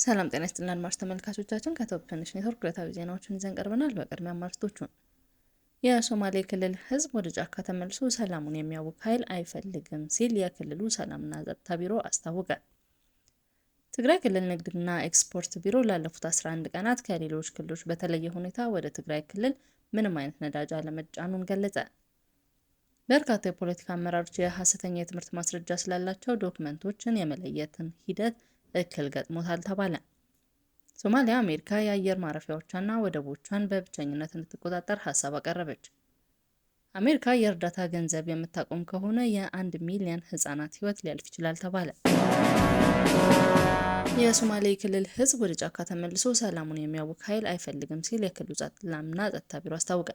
ሰላም ጤና ይስጥልን አድማጭ ተመልካቾቻችን ከቶፕ ትንሽ ኔትወርክ ዕለታዊ ዜናዎችን ይዘን ቀርበናል። በቅድሚያ አርዕስቶቹን። የሶማሌ ክልል ሕዝብ ወደ ጫካ ተመልሶ ሰላሙን የሚያውክ ኃይል አይፈልግም ሲል የክልሉ ሰላምና ጸጥታ ቢሮ አስታወቀ። ትግራይ ክልል ንግድና ኤክስፖርት ቢሮ ላለፉት 11 ቀናት ከሌሎች ክልሎች በተለየ ሁኔታ ወደ ትግራይ ክልል ምንም አይነት ነዳጅ አለመጫኑን ገለጸ። በርካታ የፖለቲካ አመራሮች የሐሰተኛ የትምህርት ማስረጃ ስላላቸው ዶክመንቶችን የመለየትን ሂደት እክል ገጥሞታል ተባለ። ሶማሊያ አሜሪካ የአየር ማረፊያዎቿንና ወደቦቿን በብቸኝነት እንድትቆጣጠር ሀሳብ አቀረበች። አሜሪካ የእርዳታ ገንዘብ የምታቆም ከሆነ የ1 ሚሊዮን ህጻናት ህይወት ሊያልፍ ይችላል ተባለ። የሶማሌ ክልል ህዝብ ወደ ጫካ ተመልሶ ሰላሙን የሚያውክ ኃይል አይፈልግም ሲል የክልሉ ሰላምና ጸጥታ ቢሮ አስታወቀ።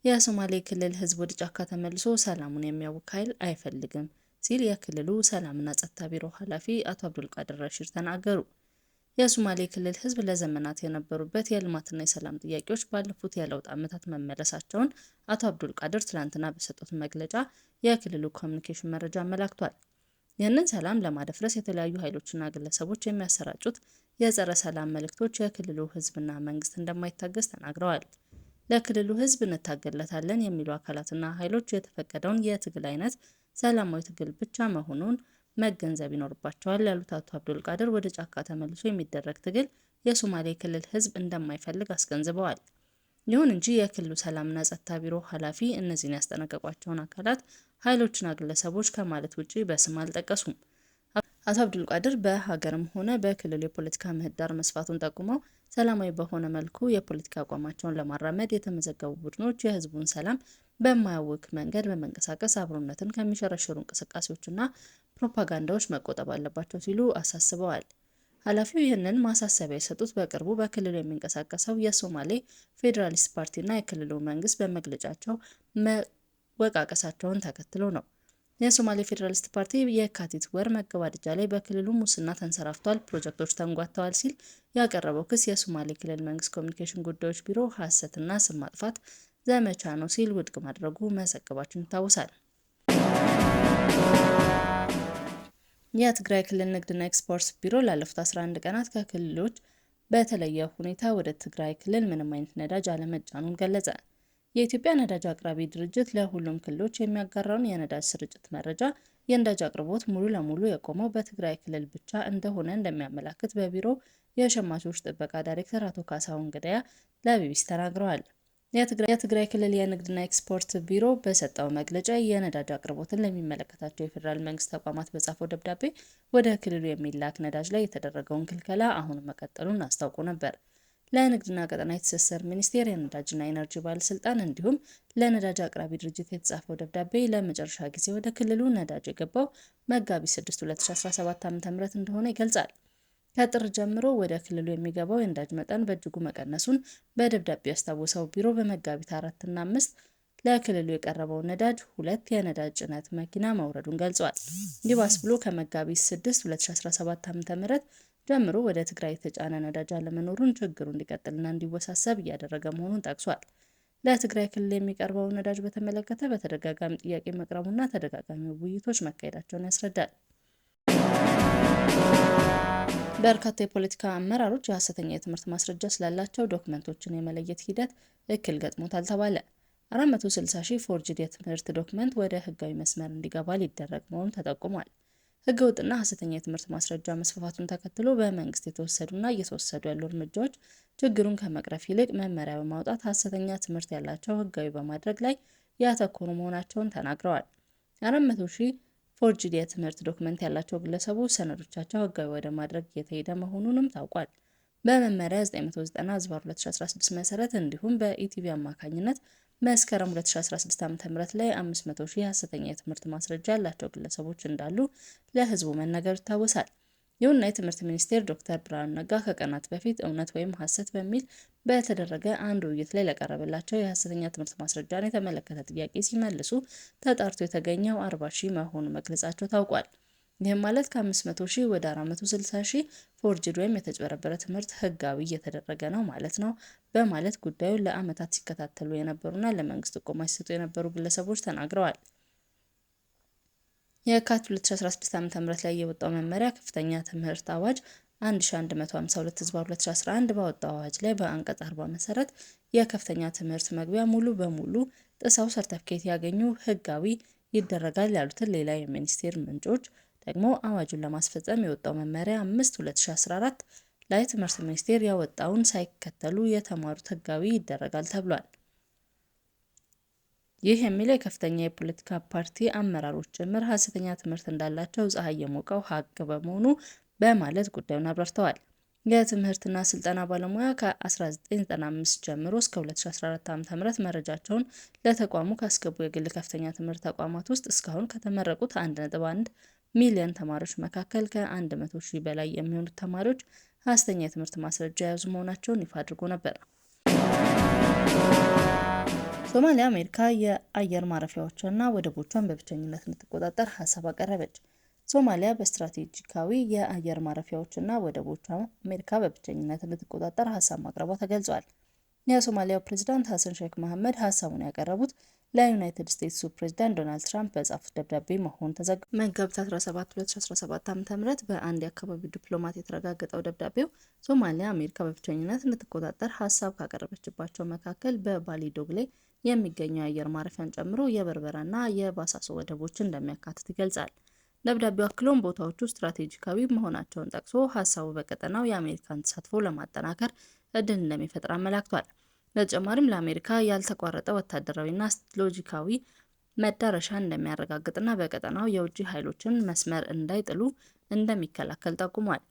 የሶማሌ ክልል ህዝብ ወደ ጫካ ተመልሶ ሰላሙን የሚያውክ ኃይል አይፈልግም ሲል የክልሉ ሰላምና ጸጥታ ቢሮ ኃላፊ አቶ አብዱልቃድር ረሺድ ተናገሩ። የሶማሌ ክልል ህዝብ ለዘመናት የነበሩበት የልማትና የሰላም ጥያቄዎች ባለፉት የለውጥ ዓመታት መመለሳቸውን አቶ አብዱልቃድር ትላንትና በሰጡት መግለጫ የክልሉ ኮሚኒኬሽን መረጃ አመላክቷል። ይህንን ሰላም ለማደፍረስ የተለያዩ ኃይሎችና ግለሰቦች የሚያሰራጩት የጸረ ሰላም መልእክቶች የክልሉ ህዝብና መንግስት እንደማይታገስ ተናግረዋል። ለክልሉ ህዝብ እንታገለታለን የሚሉ አካላትና ኃይሎች የተፈቀደውን የትግል አይነት ሰላማዊ ትግል ብቻ መሆኑን መገንዘብ ይኖርባቸዋል ያሉት አቶ አብዱልቃድር ወደ ጫካ ተመልሶ የሚደረግ ትግል የሶማሌ ክልል ህዝብ እንደማይፈልግ አስገንዝበዋል። ይሁን እንጂ የክልሉ ሰላምና ጸጥታ ቢሮ ኃላፊ እነዚህን ያስጠነቀቋቸውን አካላት፣ ኃይሎችና ግለሰቦች ከማለት ውጪ በስም አልጠቀሱም። አቶ አብዱልቃድር በሀገርም ሆነ በክልሉ የፖለቲካ ምህዳር መስፋቱን ጠቁመው ሰላማዊ በሆነ መልኩ የፖለቲካ አቋማቸውን ለማራመድ የተመዘገቡ ቡድኖች የህዝቡን ሰላም በማያውክ መንገድ በመንቀሳቀስ አብሮነትን ከሚሸረሽሩ እንቅስቃሴዎችና ፕሮፓጋንዳዎች መቆጠብ አለባቸው ሲሉ አሳስበዋል። ኃላፊው ይህንን ማሳሰቢያ የሰጡት በቅርቡ በክልሉ የሚንቀሳቀሰው የሶማሌ ፌዴራሊስት ፓርቲና የክልሉ መንግስት በመግለጫቸው መወቃቀሳቸውን ተከትሎ ነው። የሶማሌ ፌዴራሊስት ፓርቲ የካቲት ወር መገባደጃ ላይ በክልሉ ሙስና ተንሰራፍቷል፣ ፕሮጀክቶች ተንጓተዋል ሲል ያቀረበው ክስ የሶማሌ ክልል መንግስት ኮሚኒኬሽን ጉዳዮች ቢሮ ሐሰትና ስም ማጥፋት ዘመቻ ነው ሲል ውድቅ ማድረጉ መዘገባችን ይታወሳል። የትግራይ ክልል ንግድና ኤክስፖርት ቢሮ ላለፉት 11 ቀናት ከክልሎች በተለየ ሁኔታ ወደ ትግራይ ክልል ምንም አይነት ነዳጅ አለመጫኑን ገለጸ። የኢትዮጵያ ነዳጅ አቅራቢ ድርጅት ለሁሉም ክልሎች የሚያጋራውን የነዳጅ ስርጭት መረጃ የነዳጅ አቅርቦት ሙሉ ለሙሉ የቆመው በትግራይ ክልል ብቻ እንደሆነ እንደሚያመላክት በቢሮው የሸማቾች ጥበቃ ዳይሬክተር አቶ ካሳሁን ገዳያ ለቢቢሲ ተናግረዋል። የትግራይ ክልል የንግድና ኤክስፖርት ቢሮ በሰጠው መግለጫ የነዳጅ አቅርቦትን ለሚመለከታቸው የፌዴራል መንግስት ተቋማት በጻፈው ደብዳቤ ወደ ክልሉ የሚላክ ነዳጅ ላይ የተደረገውን ክልከላ አሁንም መቀጠሉን አስታውቆ ነበር። ለንግድና ቀጠናዊ ትስስር ሚኒስቴር፣ የነዳጅና ኢነርጂ ባለስልጣን እንዲሁም ለነዳጅ አቅራቢ ድርጅት የተጻፈው ደብዳቤ ለመጨረሻ ጊዜ ወደ ክልሉ ነዳጅ የገባው መጋቢት 6 2017 ዓ.ም እንደሆነ ይገልጻል። ከጥር ጀምሮ ወደ ክልሉ የሚገባው የነዳጅ መጠን በእጅጉ መቀነሱን በደብዳቤው ያስታወሰው ቢሮ በመጋቢት 4 እና 5 ለክልሉ የቀረበው ነዳጅ 2 የነዳጅ ጭነት መኪና መውረዱን ገልጿል። ይባስ ብሎ ከመጋቢት 6 2017 ዓ.ም ጀምሮ ወደ ትግራይ የተጫነ ነዳጅ አለመኖሩን ችግሩ እንዲቀጥልና እንዲወሳሰብ እያደረገ መሆኑን ጠቅሷል። ለትግራይ ክልል የሚቀርበው ነዳጅ በተመለከተ በተደጋጋሚ ጥያቄ መቅረቡና ተደጋጋሚ ውይይቶች መካሄዳቸውን ያስረዳል። በርካታ የፖለቲካ አመራሮች የሐሰተኛ የትምህርት ማስረጃ ስላላቸው ዶክመንቶችን የመለየት ሂደት እክል ገጥሞታል ተባለ። 460,000 ፎርጅድ የትምህርት ዶክመንት ወደ ህጋዊ መስመር እንዲገባ ሊደረግ መሆኑ ተጠቁሟል። ህገወጥና ሐሰተኛ የትምህርት ማስረጃ መስፋፋቱን ተከትሎ በመንግስት የተወሰዱና እየተወሰዱ ያሉ እርምጃዎች ችግሩን ከመቅረፍ ይልቅ መመሪያ በማውጣት ሐሰተኛ ትምህርት ያላቸው ህጋዊ በማድረግ ላይ ያተኮሩ መሆናቸውን ተናግረዋል። 400,000 ፎርጅድ የትምህርት ዶክመንት ያላቸው ግለሰቦች ሰነዶቻቸው ህጋዊ ወደ ማድረግ እየተሄደ መሆኑንም ታውቋል። በመመሪያ 990/2016 መሰረት እንዲሁም በኢቲቪ አማካኝነት መስከረም 2016 ዓ.ም ላይ 500,000 ሐሰተኛ የትምህርት ማስረጃ ያላቸው ግለሰቦች እንዳሉ ለህዝቡ መነገሩ ይታወሳል። ይሁንና የትምህርት ሚኒስቴር ዶክተር ብርሃኑ ነጋ ከቀናት በፊት እውነት ወይም ሐሰት በሚል በተደረገ አንድ ውይይት ላይ ለቀረበላቸው የሐሰተኛ ትምህርት ማስረጃን የተመለከተ ጥያቄ ሲመልሱ ተጣርቶ የተገኘው 40,000 መሆኑን መግለጻቸው ታውቋል። ይህም ማለት ከ500,000 ወደ 460,000 ፎርጅድ ወይም የተጭበረበረ ትምህርት ህጋዊ እየተደረገ ነው ማለት ነው በማለት ጉዳዩን ለዓመታት ሲከታተሉ የነበሩና ለመንግስት ጥቆማ ሲሰጡ የነበሩ ግለሰቦች ተናግረዋል። የካቲት 2016 ዓ.ም ላይ የወጣው መመሪያ ከፍተኛ ትምህርት አዋጅ 1152/2011 ባወጣው አዋጅ ላይ በአንቀጽ 40 መሰረት የከፍተኛ ትምህርት መግቢያ ሙሉ በሙሉ ጥሰው ሰርተፍኬት ያገኙ ሕጋዊ ይደረጋል ያሉትን ሌላ የሚኒስቴር ምንጮች ደግሞ አዋጁን ለማስፈጸም የወጣው መመሪያ 5/2014 ላይ ትምህርት ሚኒስቴር ያወጣውን ሳይከተሉ የተማሩት ሕጋዊ ይደረጋል ተብሏል። ይህ የሚለው የከፍተኛ የፖለቲካ ፓርቲ አመራሮች ጭምር ሐሰተኛ ትምህርት እንዳላቸው ፀሐይ የሞቀው ሀቅ በመሆኑ በማለት ጉዳዩን አብራርተዋል። የትምህርትና ስልጠና ባለሙያ ከ1995 ጀምሮ እስከ 2014 ዓ.ም መረጃቸውን ለተቋሙ ካስገቡ የግል ከፍተኛ ትምህርት ተቋማት ውስጥ እስካሁን ከተመረቁት 1.1 ሚሊዮን ተማሪዎች መካከል ከ100,000 በላይ የሚሆኑት ተማሪዎች ሐሰተኛ የትምህርት ማስረጃ የያዙ መሆናቸውን ይፋ አድርጎ ነበር። ሶማሊያ አሜሪካ የአየር ማረፊያዎቿንና ወደቦቿን በብቸኝነት እንድትቆጣጠር ሀሳብ አቀረበች። ሶማሊያ በስትራቴጂካዊ የአየር ማረፊያዎችና ወደቦቿን አሜሪካ በብቸኝነት እንድትቆጣጠር ሀሳብ ማቅረቧ ተገልጿል። የሶማሊያው ፕሬዝዳንት ሐሰን ሼክ መሐመድ ሀሳቡን ያቀረቡት ለዩናይትድ ስቴትሱ ፕሬዝዳንት ዶናልድ ትራምፕ በጻፉት ደብዳቤ መሆኑን ተዘግቧል። መጋቢት 17 2017 ዓ.ም በአንድ የአካባቢው ዲፕሎማት የተረጋገጠው ደብዳቤው ሶማሊያ አሜሪካ በብቸኝነት እንድትቆጣጠር ሀሳብ ካቀረበችባቸው መካከል በባሊ ዶግሌ የሚገኘው የአየር ማረፊያን ጨምሮ የበርበራና የባሳሶ ወደቦችን እንደሚያካትት ይገልጻል። ደብዳቤው አክሎም ቦታዎቹ ስትራቴጂካዊ መሆናቸውን ጠቅሶ ሀሳቡ በቀጠናው የአሜሪካን ተሳትፎ ለማጠናከር እድል እንደሚፈጥር አመላክቷል። በተጨማሪም ለአሜሪካ ያልተቋረጠ ወታደራዊና ሎጂስቲካዊ መዳረሻ እንደሚያረጋግጥና በቀጠናው የውጭ ኃይሎችን መስመር እንዳይጥሉ እንደሚከላከል ጠቁሟል።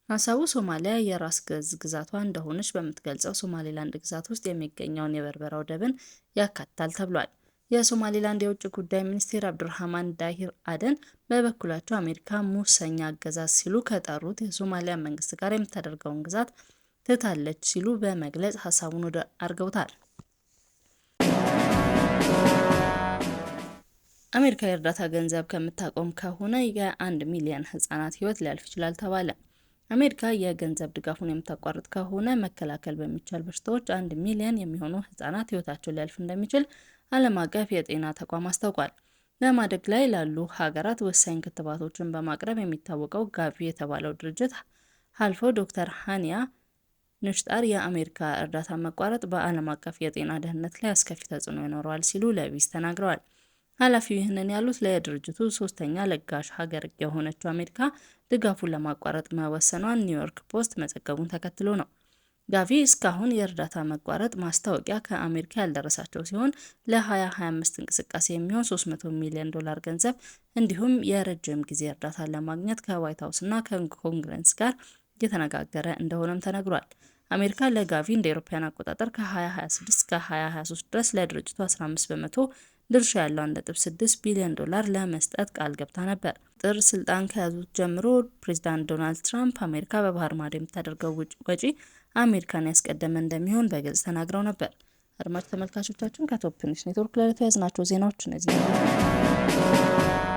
ሀሳቡ ሶማሊያ የራስ ገዝ ግዛቷ እንደሆነች በምትገልጸው ሶማሌላንድ ግዛት ውስጥ የሚገኘውን የበርበራ ወደብን ያካትታል ተብሏል። የሶማሌላንድ የውጭ ጉዳይ ሚኒስትር አብዱራህማን ዳሂር አደን በበኩላቸው አሜሪካ ሙሰኛ አገዛዝ ሲሉ ከጠሩት የሶማሊያ መንግስት ጋር የምታደርገውን ግዛት ትታለች ሲሉ በመግለጽ ሀሳቡን ውድቅ አድርገውታል። አሜሪካ የእርዳታ ገንዘብ ከምታቆም ከሆነ የ1 ሚሊዮን ህጻናት ህይወት ሊያልፍ ይችላል ተባለ። አሜሪካ የገንዘብ ድጋፉን የምታቋርጥ ከሆነ መከላከል በሚቻል በሽታዎች 1 ሚሊዮን የሚሆኑ ህጻናት ህይወታቸው ሊያልፍ እንደሚችል ዓለም አቀፍ የጤና ተቋም አስታውቋል። በማደግ ላይ ላሉ ሀገራት ወሳኝ ክትባቶችን በማቅረብ የሚታወቀው ጋቪ የተባለው ድርጅት ኃላፊ ዶክተር ሃኒያ ንሽጣር የአሜሪካ እርዳታ መቋረጥ በዓለም አቀፍ የጤና ደህንነት ላይ አስከፊ ተጽዕኖ ይኖረዋል ሲሉ ለቢቢሲ ተናግረዋል። ኃላፊው ይህንን ያሉት ለድርጅቱ ሶስተኛ ለጋሽ ሀገር የሆነችው አሜሪካ ድጋፉን ለማቋረጥ መወሰኗን ኒውዮርክ ፖስት መዘገቡን ተከትሎ ነው። ጋቪ እስካሁን የእርዳታ መቋረጥ ማስታወቂያ ከአሜሪካ ያልደረሳቸው ሲሆን ለ2025 እንቅስቃሴ የሚሆን $300 ሚሊዮን ገንዘብ እንዲሁም የረጅም ጊዜ እርዳታ ለማግኘት ከዋይት ሀውስና ከኮንግረስ ጋር እየተነጋገረ እንደሆነም ተነግሯል። አሜሪካ ለጋቪ እንደ አውሮፓውያን አቆጣጠር ከ2026 እስከ 2023 ድረስ ለድርጅቱ 15% ድርሻ ያለው $1.6 ቢሊዮን ለመስጠት ቃል ገብታ ነበር። ጥር ስልጣን ከያዙት ጀምሮ ፕሬዝዳንት ዶናልድ ትራምፕ አሜሪካ በባህር ማዶ የምታደርገው ወጪ አሜሪካን ያስቀደመ እንደሚሆን በግልጽ ተናግረው ነበር። አድማጭ ተመልካቾቻችን ከቶፕ ኒውስ ኔትወርክ ለዕለቱ ያዝናቸው ዜናዎች እነዚህ ናቸው።